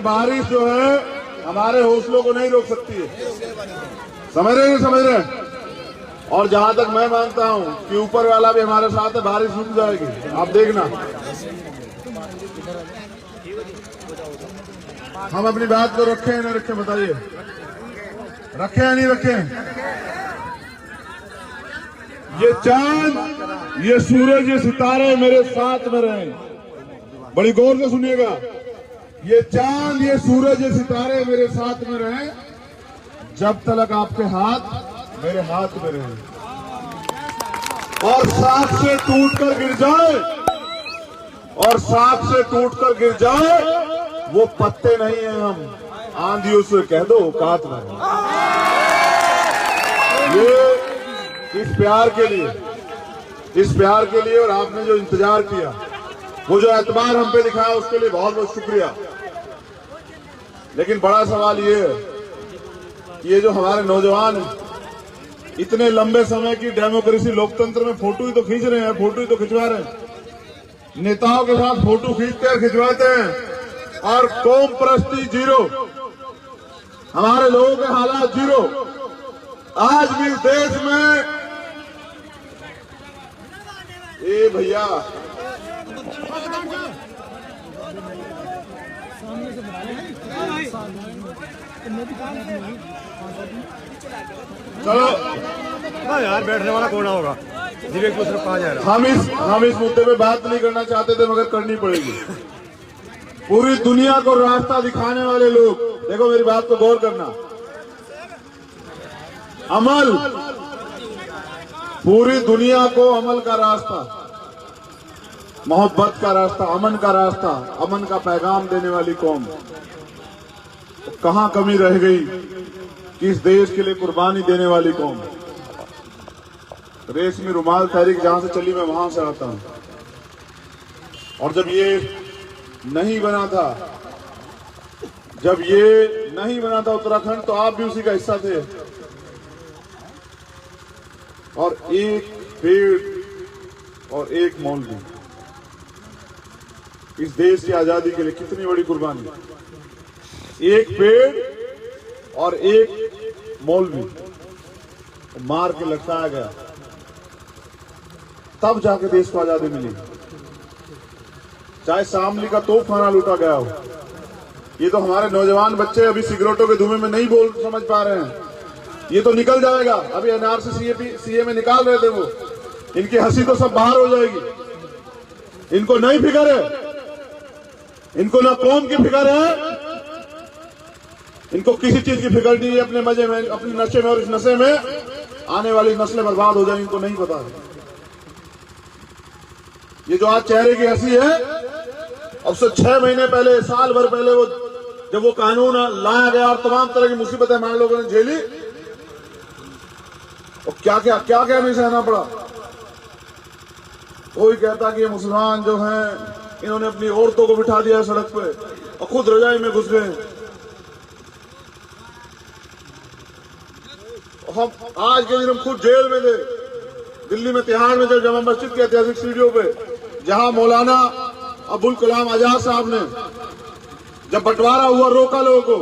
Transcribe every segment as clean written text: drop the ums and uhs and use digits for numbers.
बारिश जो है हमारे हौसलों को नहीं रोक सकती है। समझ रहे हैं, समझ रहे हैं। और जहां तक मैं मानता हूं कि ऊपर वाला भी हमारे साथ है, बारिश रुक जाएगी, आप देखना। हम अपनी बात को रखें या नहीं रखें, बताइए, रखें या नहीं रखें? ये चांद, ये सूरज, ये सितारे मेरे साथ में रहें। बड़ी गौर से सुनिएगा। ये चांद, ये सूरज, ये सितारे मेरे साथ में रहें जब तक आपके हाथ मेरे हाथ में रहे। और साथ से टूटकर गिर जाए, और साथ से टूटकर गिर जाए, वो पत्ते नहीं है हम, आंधियों से कह दो औकात में। ये इस प्यार के लिए, इस प्यार के लिए, और आपने जो इंतजार किया, वो जो एतबार हम पे दिखाया, उसके लिए बहुत बहुत शुक्रिया। लेकिन बड़ा सवाल ये है कि ये जो हमारे नौजवान हैं, इतने लंबे समय की डेमोक्रेसी लोकतंत्र में फोटो ही तो खींच रहे हैं, फोटो ही तो खिंचवा रहे हैं, नेताओं के साथ फोटो खींचते हैं, खिंचवाते हैं, और कौम परस्ती जीरो, हमारे लोगों के हालात जीरो। आज भी इस देश में, ए भैया, चलो यार, बैठने वाला कौन होगा? विवेक को सिर्फ कहा जा रहा। हम इस मुद्दे पे बात नहीं करना चाहते थे, मगर करनी पड़ेगी। पूरी दुनिया को रास्ता दिखाने वाले लोग, देखो मेरी बात को गौर करना, अमल, पूरी दुनिया को अमल का रास्ता, मोहब्बत का रास्ता, अमन का रास्ता, अमन का पैगाम देने वाली कौम, कहां कमी रह गई कि इस देश के लिए कुर्बानी देने वाली कौम। रेशमी रुमाल तहरीक जहां से चली, मैं वहां से आता हूं। और जब ये नहीं बना था, जब ये नहीं बना था उत्तराखंड, तो आप भी उसी का हिस्सा थे। और एक पेड़ और एक मौलवी, इस देश की आजादी के लिए कितनी बड़ी कुर्बानी। एक पेड़ और एक मौलवी मार के लटकाया गया, तब जाके देश को आजादी मिली। चाहे शामली का तोपखाना लूटा गया हो। ये तो हमारे नौजवान बच्चे अभी सिगरेटों के धुएं में नहीं बोल समझ पा रहे हैं, ये तो निकल जाएगा। अभी एनआरसी सीए में निकाल रहे थे वो, इनकी हंसी तो सब बाहर हो जाएगी। इनको नहीं फिक्र है, इनको ना कौम की फिक्र है, इनको किसी चीज की फिक्र नहीं है। अपने मजे में, अपने नशे में, और इस नशे में आने वाली नस्लें बर्बाद हो जाएंगी, इनको नहीं पता है। ये जो आज चेहरे की हंसी है, अब से 6 महीने पहले, साल भर पहले, वो जब वो कानून लाया गया और तमाम तरह की मुसीबतें हमारे लोगों ने झेली, और क्या क्या नहीं सहना पड़ा। कोई कहता कि ये मुसलमान जो हैं, इन्होंने अपनी औरतों को बिठा दिया सड़क पे और खुद रजाई में घुस गए। हम आज के दिन हम खुद जेल में थे, दिल्ली में तिहाड़ में, जब जमा मस्जिद के ऐतिहासिक सीढ़ियों पे, जहां मौलाना अबुल कलाम आजाद साहब ने जब बंटवारा हुआ, रोका लोगों को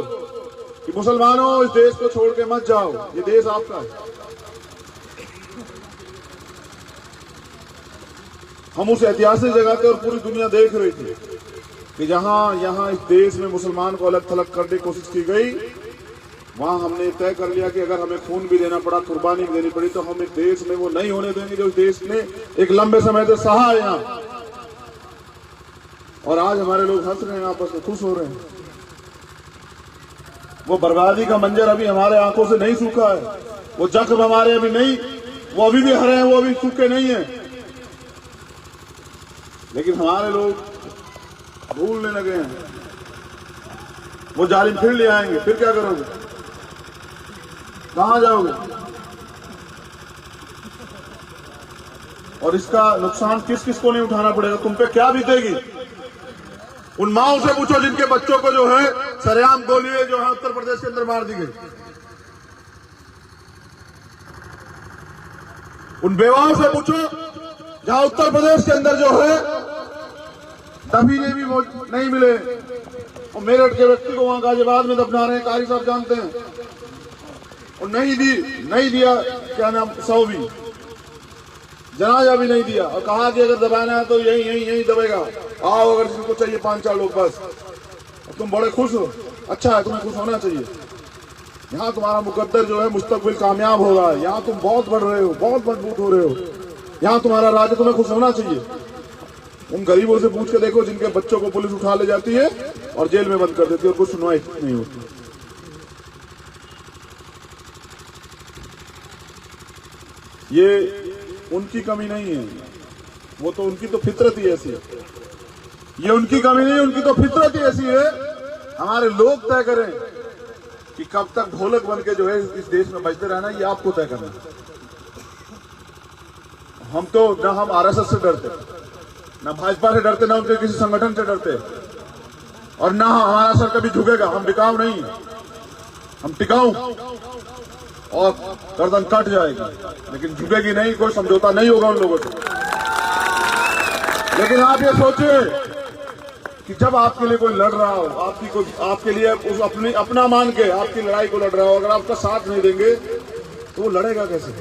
कि मुसलमानों, इस देश को छोड़ के मत जाओ, ये देश आपका है। हम उस ऐतिहासिक जगह पे, और पूरी दुनिया देख रही थी कि जहां इस देश में मुसलमान को अलग थलग करने की कोशिश की गई, वहां हमने तय कर लिया कि अगर हमें खून भी देना पड़ा, कुर्बानी भी देनी पड़ी, तो हम एक देश में वो नहीं होने देंगे जो इस देश ने एक लंबे समय से सहा है यहाँ। और आज हमारे लोग हंस रहे हैं, आपस में खुश हो रहे हैं। वो बर्बादी का मंजर अभी हमारे आंखों से नहीं सूखा है, वो जख्म हमारे अभी नहीं, वो अभी भी हरे हैं, वो अभी सूखे नहीं है। लेकिन हमारे लोग भूलने लगे हैं। वो जालिम फिर ले आएंगे, फिर क्या करोगे, कहां जाओगे? और इसका नुकसान किस किस को नहीं उठाना पड़ेगा? तुम पे क्या बीतेगी? उन माओं से पूछो जिनके बच्चों को जो है सरेआम गोलियां जो है उत्तर प्रदेश के अंदर मार दी गई। उन बेवाओं से पूछो जहां उत्तर प्रदेश के अंदर जो है दफीने भी नहीं मिले, और मेरठ के व्यक्ति को वहां गाजियाबाद में दफना रहे हैं, कारी साहब जानते हैं। और नहीं दिया क्या नाम 100 भी जनाजा भी नहीं दिया, और कहा कि अगर दबाना है तो यही दबेगा, आओ अगर जिनको चाहिए 5-4 लोग बस। और तुम बड़े खुश हो, अच्छा है, तुम्हें खुश होना चाहिए। यहाँ तुम्हारा मुकद्दर जो है मुस्तकबिल कामयाब हो रहा है, यहाँ तुम बहुत बढ़ रहे हो, बहुत मजबूत हो रहे हो, यहाँ तुम्हारा राज्य, तुम्हें खुश होना चाहिए। उन गरीबों से पूछ के देखो जिनके बच्चों को पुलिस उठा ले जाती है और जेल में बंद कर देती है और कुछ सुनवाई नहीं होती। ये उनकी कमी नहीं है, वो तो उनकी तो फितरत ही ऐसी है। ये उनकी कमी नहीं है, उनकी तो फितरत ही ऐसी है। हमारे लोग तय करें कि कब तक ढोलक बन के जो है इस देश में बजते रहना, ये आपको तय करना है। हम तो न हम आरएसएस से डरते, न भाजपा से डरते, न उनके किसी संगठन से डरते, और न हमारा सर कभी झुकेगा। हम बिकाऊ नहीं, हम टिकाऊ, और गर्दन कट जाएगी लेकिन झुकेगी नहीं, कोई समझौता नहीं होगा उन लोगों से। लेकिन आप ये सोचिए कि जब आपके लिए कोई लड़ रहा हो, आपके लिए उस अपना मान के आपकी लड़ाई को लड़ रहा हो, अगर आपका साथ नहीं देंगे तो वो लड़ेगा कैसे?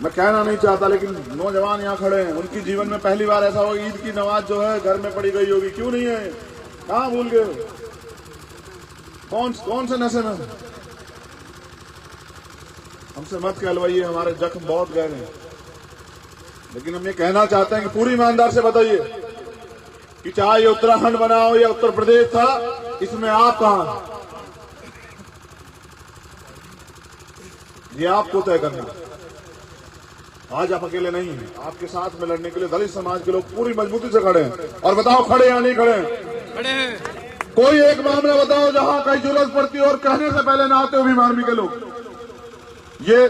मैं कहना नहीं चाहता, लेकिन नौजवान यहाँ खड़े हैं, उनकी जीवन में पहली बार ऐसा होगा, ईद की नमाज जो है घर में पड़ी गई होगी। क्यों नहीं है? कहाँ भूल गए? कौन से नशे में? हमसे मत कहलवाइए, हमारे जख्म बहुत गहरे हैं। लेकिन हम ये कहना चाहते हैं कि पूरी ईमानदार से बताइए कि चाहे ये उत्तराखंड बना हो या उत्तर प्रदेश था, इसमें आप कहां? ये आपको तय करना। आज आप अकेले नहीं हैं, आपके साथ में लड़ने के लिए दलित समाज के लोग पूरी मजबूती से खड़े हैं। और बताओ खड़े या नहीं खड़े? खड़े हैं। कोई एक मामला बताओ जहां कहीं जरूरत पड़ती है और कहने से पहले ना आते हो भी आर्मी के लोग। ये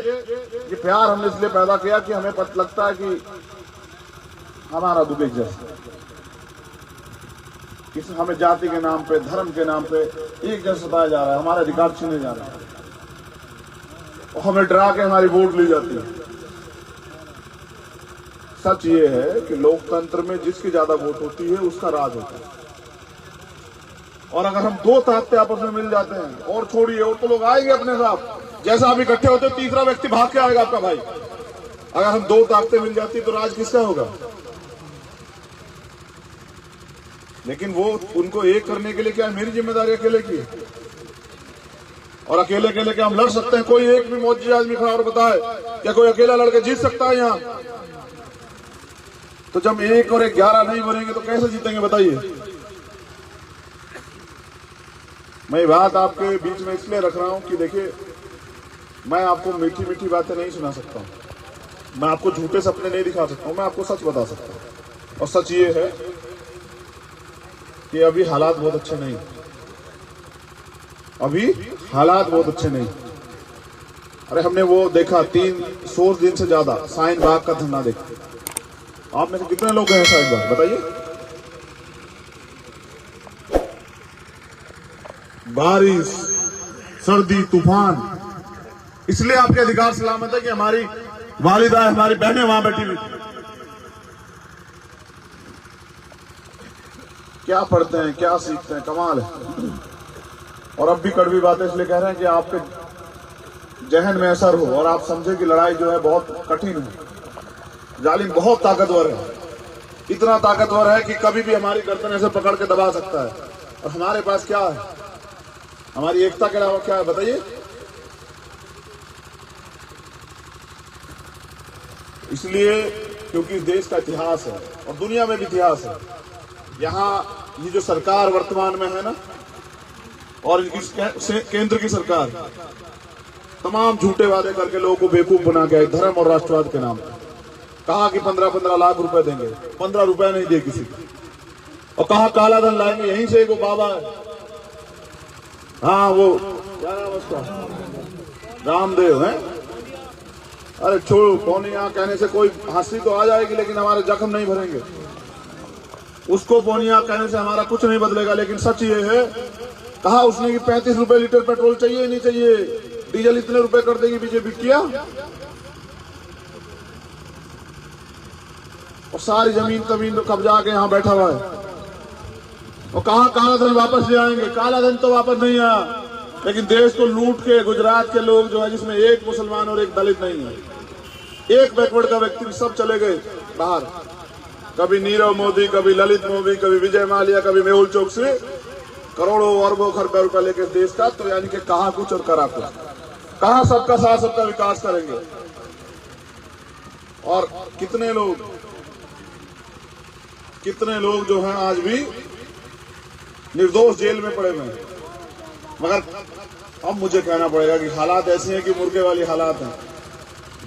प्यार हमने इसलिए पैदा किया कि हमें पता लगता है कि हमारा दुख एक जैसा, किसी हमें जाति के नाम पे, धर्म के नाम पे एक जैसा सताया जा रहा है, हमारे अधिकार छीने जा रहे हैं, और हमें डरा के हमारी वोट ली जाती है। सच ये है कि लोकतंत्र में जिसकी ज्यादा वोट होती है उसका राज होता है। और अगर हम दो ताकतें आपस में मिल जाते हैं, और छोड़िए, और तो लोग आएंगे अपने साथ, जैसा आप इकट्ठे होते हो तीसरा व्यक्ति भाग के आएगा आपका भाई। अगर हम दो ताकतें मिल जाती तो राज किसका होगा? लेकिन वो उनको एक करने के लिए क्या मेरी जिम्मेदारी अकेले की? और अकेले क्या हम लड़ सकते हैं? कोई एक भी मौजूद आदमी खड़ा और बताए क्या कोई अकेला लड़के जीत सकता है यहाँ? तो जब 1 और 11 नहीं बनेंगे तो कैसे जीतेंगे बताइए? मैं ये बात आपके बीच में इसलिए रख रहा हूं कि देखिए, मैं आपको मीठी मीठी बातें नहीं सुना सकता हूं, मैं आपको झूठे सपने नहीं दिखा सकता हूं, मैं आपको सच बता सकता हूं। और सच ये है कि अभी हालात बहुत अच्छे नहीं, अभी हालात बहुत अच्छे नहीं। अरे हमने वो देखा 300 दिन से ज्यादा साइन बाग का धरना देखा। आप में से कितने लोग गए साइन बाग बताइए? बारिश, सर्दी, तूफान, इसलिए आपके अधिकार सलामत है कि हमारी वालिदा, हमारी बहनें वहां बैठी हुई। क्या पढ़ते हैं, क्या सीखते हैं, कमाल है। और अब भी कड़वी बातें इसलिए कह रहे हैं कि आपके जहन में असर हो और आप समझे कि लड़ाई जो है बहुत कठिन है। जालिम बहुत ताकतवर है, इतना ताकतवर है कि कभी भी हमारी गर्दन ऐसे पकड़ के दबा सकता है। और हमारे पास क्या है? हमारी एकता के अलावा क्या है बताइए? इसलिए क्योंकि इस देश का इतिहास है और दुनिया में भी इतिहास है। यहाँ ये जो सरकार वर्तमान में है ना, और इस केंद्र की सरकार तमाम झूठे वादे करके लोगों को बेवकूफ बना के धर्म और राष्ट्रवाद के नाम पर कहा कि 15-15 लाख रुपए देंगे, 15 रुपए नहीं दिए किसी को, और कहा काला धन लाएंगे। यहीं से वो बाबा है, हाँ वो क्या नाम उसका, रामदेव है। अरे छोड़ो, कौन यहाँ कहने से कोई हंसी तो आ जाएगी लेकिन हमारे जख्म नहीं भरेंगे। उसको पोनिया कहने से हमारा कुछ नहीं बदलेगा। लेकिन सच ये है, कहा उसने कि 35 रुपए लीटर पेट्रोल चाहिए नहीं चाहिए, डीजल इतने रुपए कर देगी बीजेपी। किया और सारी जमीन कब्जा के यहाँ बैठा हुआ है। और कहाँ काला धन वापस ले आएंगे? काला धन तो वापस नहीं आया, लेकिन देश को लूट के गुजरात के लोग जो है, जिसमें एक मुसलमान और एक दलित नहीं है, एक बैकवर्ड का व्यक्ति, सब चले गए बाहर। कभी नीरव मोदी, कभी ललित मोदी, कभी विजय माल्या, कभी मेहुल चोकसी, करोड़ों अरबों खरबों रुपया लेकर देश का। तो यानी कि कहाँ कुछ और करा कुछ, कहाँ सबका साथ सबका विकास करेंगे। और कितने लोग जो हैं आज भी निर्दोष जेल में पड़े हुए हैं। मगर अब मुझे कहना पड़ेगा कि हालात ऐसे हैं कि मुर्गे वाली हालात हैं।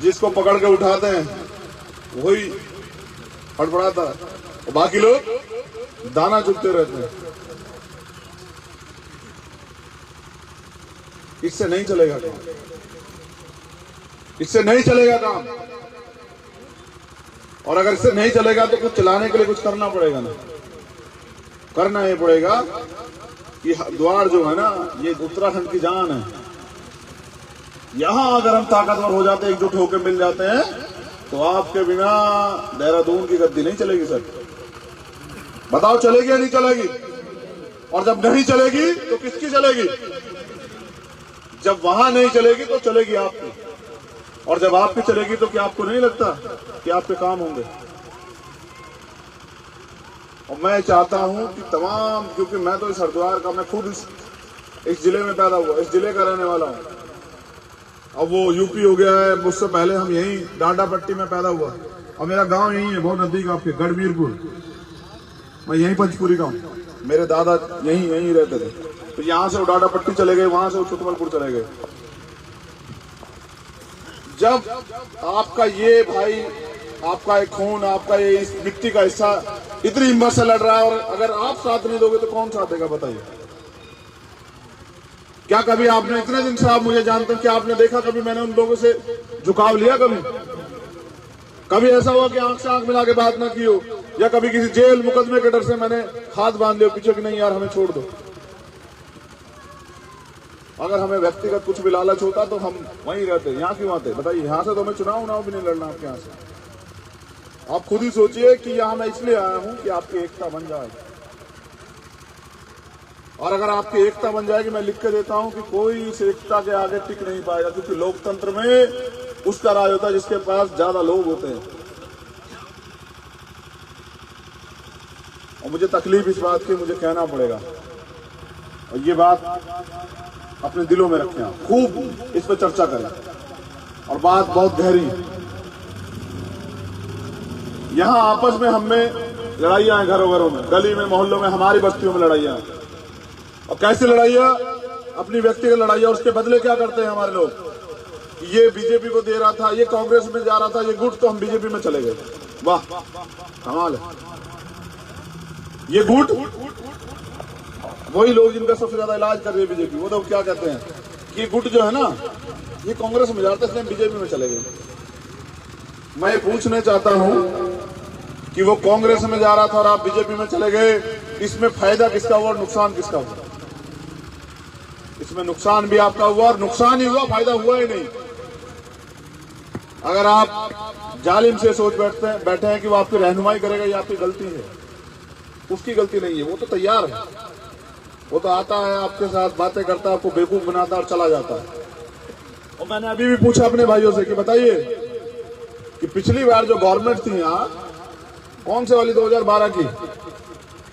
जिसको पकड़ के उठाते हैं वही फड़फड़ाता है और बाकी लोग दाना चुगते रहते हैं। इससे नहीं चलेगा काम, इससे नहीं चलेगा काम। और अगर इससे नहीं चलेगा तो कुछ चलाने के लिए कुछ करना पड़ेगा ना। करना ये पड़ेगा कि हरिद्वार जो है ना, ये उत्तराखंड की जान है। यहां अगर हम ताकतवर हो जाते, एकजुट होकर मिल जाते हैं, तो आपके बिना देहरादून की गद्दी नहीं चलेगी। सर बताओ, चलेगी या नहीं चलेगी? और जब नहीं चलेगी तो किसकी चलेगी? जब वहां नहीं चलेगी तो चलेगी आपकी। और जब आपकी चलेगी तो क्या आपको नहीं लगता कि आपके काम होंगे? और मैं चाहता हूं कि तमाम, क्योंकि मैं तो इस हरिद्वार का, मैं खुद इस जिले में पैदा हुआ, इस जिले का रहने वाला हूं। अब वो यूपी हो गया है, मुझसे पहले हम यहीं डांडा पट्टी में पैदा हुआ और मेरा गांव यहीं है, बहुत नजदीक आपके गढ़वीरपुर। मैं यहीं पंचपुरी का हूं, मेरे दादा यहीं रहते थे। तो यहां से वो डांडा पट्टी चले गए, वहां से वो छुटमलपुर चले गए। जब आपका ये भाई, आपका एक खून, आपका ये इस मिट्टी का हिस्सा इतनी हिम्मत से लड़ रहा है, और अगर आप साथ नहीं दोगे तो कौन साथ देगा? बताइए। क्या कभी आपने, इतने दिन से आप मुझे जानते हैं, क्या आपने देखा कभी मैंने उन लोगों से झुकाव लिया? कभी ऐसा हुआ कि आंख से आंख मिला के बात ना की हो, या कभी किसी जेल मुकदमे के डर से मैंने हाथ बांध लिया पीछे कि नहीं यार हमें छोड़ दो? अगर हमें व्यक्तिगत कुछ भी लालच होता तो हम वहीं रहते। यहाँ क्यों आते? बताइए। यहाँ से तो हमें चुनाव भी नहीं लड़ना आपके यहाँ से। आप खुद ही सोचिए कि यहाँ मैं इसलिए आया हूं कि आपकी एकता बन जाए। और अगर आपकी एकता बन जाएगी, मैं लिख के देता हूं कि कोई इस एकता के आगे टिक नहीं पाएगा, क्योंकि लोकतंत्र में उसका राज होता है जिसके पास ज्यादा लोग होते हैं। और मुझे तकलीफ इस बात की, मुझे कहना पड़ेगा, और ये बात अपने दिलों में रखें, आप खूब इस पर चर्चा करें। और बात बहुत गहरी है। यहां आपस में हमें लड़ाइयां हैं, घरों में, गली में, मोहल्लों में, हमारी बस्तियों में लड़ाइयां। और कैसी लड़ाइयां? अपनी व्यक्तिगत लड़ाइयां। उसके बदले क्या करते हैं हमारे लोग? ये बीजेपी को दे रहा था, ये कांग्रेस में जा रहा था, ये गुट, तो हम बीजेपी में चले गए। वाह, कमाल है। ये गुट, वही लोग जिनका सबसे ज्यादा इलाज कर रही है बीजेपी, वो तो क्या कहते हैं कि गुट जो है ना, ये कांग्रेस में जाते, इसलिए बीजेपी में चले गए। मैं पूछना चाहता हूं कि वो कांग्रेस में जा रहा था और आप बीजेपी में चले गए, इसमें फायदा किसका हुआ और नुकसान किसका हुआ? इसमें नुकसान भी आपका हुआ और नुकसान ही हुआ, फायदा हुआ ही नहीं। अगर आप जालिम से सोच बैठे हैं कि वो आपकी रहनुमाई करेगा, ये आपकी गलती है। उसकी गलती नहीं है, वो तो तैयार है, वो तो आता है आपके साथ बातें करता है, आपको बेवकूफ बनाता है और चला जाता है। और मैंने अभी भी पूछा अपने भाइयों से कि बताइए कि पिछली बार जो गवर्नमेंट थी यहाँ, कौन से वाली 2012 की,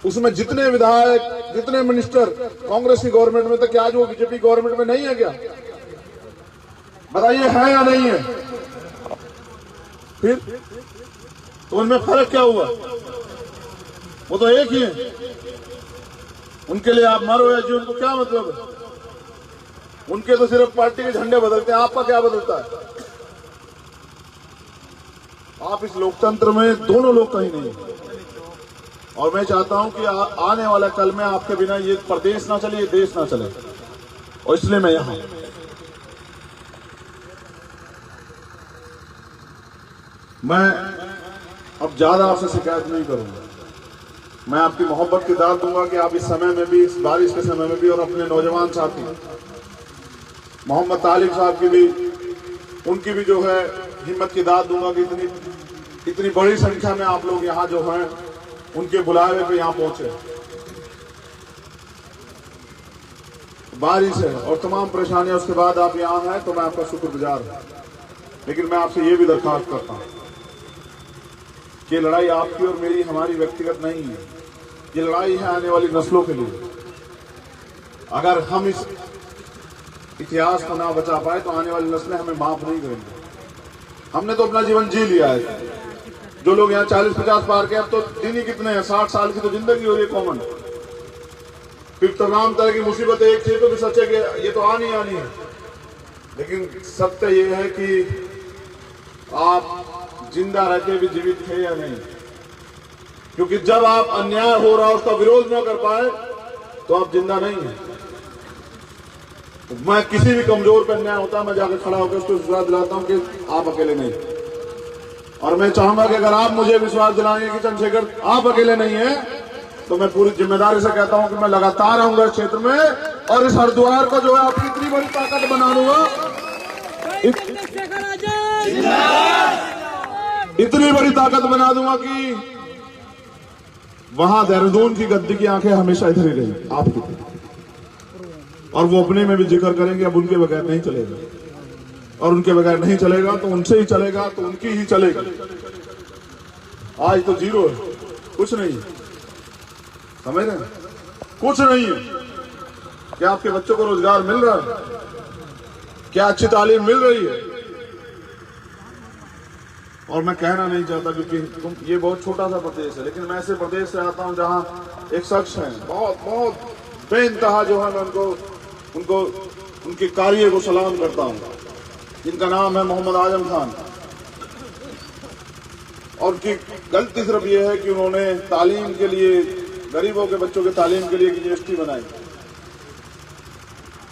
उसमें जितने विधायक, जितने मिनिस्टर कांग्रेस की गवर्नमेंट में थे, क्या आज वो बीजेपी गवर्नमेंट में नहीं है क्या? बताइए, है या नहीं है? फिर तो उनमें फर्क क्या हुआ? वो तो एक ही है। उनके लिए आप मरो या जी, उनको क्या मतलब है? उनके तो सिर्फ पार्टी के झंडे बदलते हैं, आपका क्या बदलता है? आप इस लोकतंत्र में दोनों लोग कहीं नहीं। और मैं चाहता हूं कि आने वाला कल में आपके बिना ये प्रदेश ना चले, ये देश ना चले, और इसलिए मैं यहां मैं अब ज्यादा आपसे शिकायत नहीं करूंगा। मैं आपकी मोहब्बत की दाद दूंगा कि आप इस समय में भी, इस बारिश के समय में भी, और अपने नौजवान साथी मोहम्मद तालिब साहब की भी, उनकी भी जो है हिम्मत की दाद दूंगा कि इतनी इतनी बड़ी संख्या में आप लोग यहाँ जो हैं उनके बुलावे पे यहाँ पहुंचे। बारिश है और तमाम परेशानियां उसके बाद आप यहाँ हैं तो मैं आपका शुक्रगुजार हूं। लेकिन मैं आपसे ये भी दरखास्त करता हूं कि लड़ाई आपकी और मेरी हमारी व्यक्तिगत नहीं है, ये लड़ाई है आने वाली नस्लों के लिए। अगर हम इस इतिहास को ना बचा पाए तो आने वाली नस्लें हमें माफ नहीं करेंगे। हमने तो अपना जीवन जी लिया है। जो लोग यहाँ 40-50 पार के, अब तो दिन ही कितने हैं, 60 साल की तो जिंदगी हो रही है कॉमन। फिर तमाम तरह की मुसीबत एक थी तो भी सच है कि ये तो आनी है। लेकिन सत्य ये है कि आप जिंदा रहते भी जीवित थे या नहीं, क्योंकि जब आप अन्याय हो रहा उसका विरोध न कर पाए तो आप जिंदा नहीं हैं। मैं किसी भी कमजोर पर अन्याय होता मैं जाकर खड़ा होकर उसको विश्वास दिलाता हूं कि आप अकेले नहीं। और मैं चाहूंगा कि अगर आप मुझे विश्वास दिलाएंगे कि चंद्रशेखर आप अकेले नहीं हैं, तो मैं पूरी जिम्मेदारी से कहता हूं कि मैं लगातार आऊंगा इस क्षेत्र में और इस हरिद्वार को जो है अपनी इतनी बड़ी ताकत बना दूंगा, इतनी बड़ी ताकत बना दूंगा कि वहां देहरादून की गद्दी की आंखें हमेशा इधर ही रही आपकी। और वो अपने में भी जिक्र करेंगे अब उनके बगैर नहीं चलेगा, और उनके बगैर नहीं चलेगा तो उनसे ही चलेगा, तो उनकी ही चलेगी। आज तो जीरो है, कुछ नहीं है, समझ रहे हैं? कुछ नहीं है। क्या आपके बच्चों को रोजगार मिल रहा है? क्या अच्छी तालीम मिल रही है? और मैं कहना नहीं चाहता क्योंकि ये बहुत छोटा सा प्रदेश है, लेकिन मैं ऐसे प्रदेश से आता हूं जहां एक शख्स है बहुत बेइंतहा जो है, मैं उनको उनके कार्य को सलाम करता हूं, जिनका नाम है मोहम्मद आजम खान। और उनकी गलती सिर्फ ये है कि उन्होंने तालीम के लिए, गरीबों के बच्चों के तालीम के लिए यूनिवर्सिटी बनाई।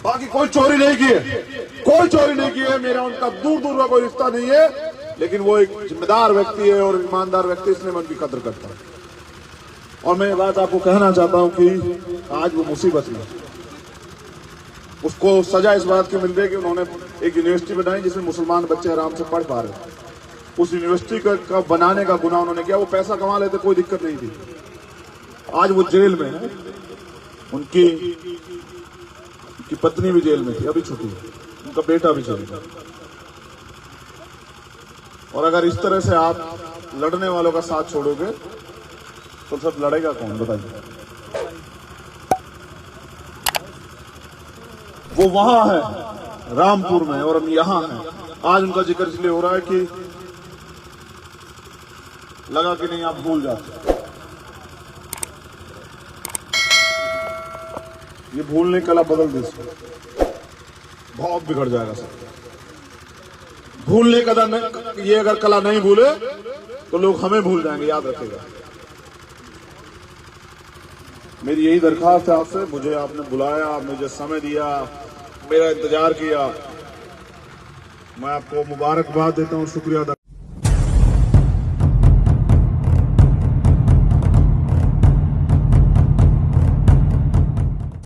बाकी कोई चोरी नहीं की है, कोई चोरी नहीं की है। मेरा उनका दूर दूर का कोई रिश्ता नहीं है, लेकिन वो एक जिम्मेदार व्यक्ति है और ईमानदार व्यक्ति, इसलिए मैं उनकी कदर करता हूं। और मैं ये बात आपको कहना चाहता हूं कि आज वो मुसीबत में, उसको सजा इस बात की मिल रही है कि उन्होंने एक यूनिवर्सिटी बनाई जिसमें मुसलमान बच्चे आराम से पढ़ पा रहे। उस यूनिवर्सिटी का बनाने का गुनाह उन्होंने किया। वो पैसा कमा लेते, कोई दिक्कत नहीं थी। आज वो जेल में है, उनकी पत्नी भी जेल में थी, अभी छुट्टी है, उनका बेटा भी जेल में। और अगर इस तरह से आप लड़ने वालों का साथ छोड़ोगे तो सब लड़ेगा कौन, बताइए? वो वहां है रामपुर में और हम यहां हैं। आज उनका जिक्र इसलिए हो रहा है कि लगा कि नहीं आप भूल जाते। ये भूलने कला बदल दी, बहुत बिगड़ जाएगा सब। भूलने कला नहीं, ये अगर कला नहीं भूले तो लोग हमें भूल जाएंगे, याद रखेगा। मेरी यही दरखास्त है आपसे। मुझे आपने बुलाया, मुझे समय दिया, मेरा इंतजार किया, मैं आपको मुबारकबाद देता हूं, शुक्रिया।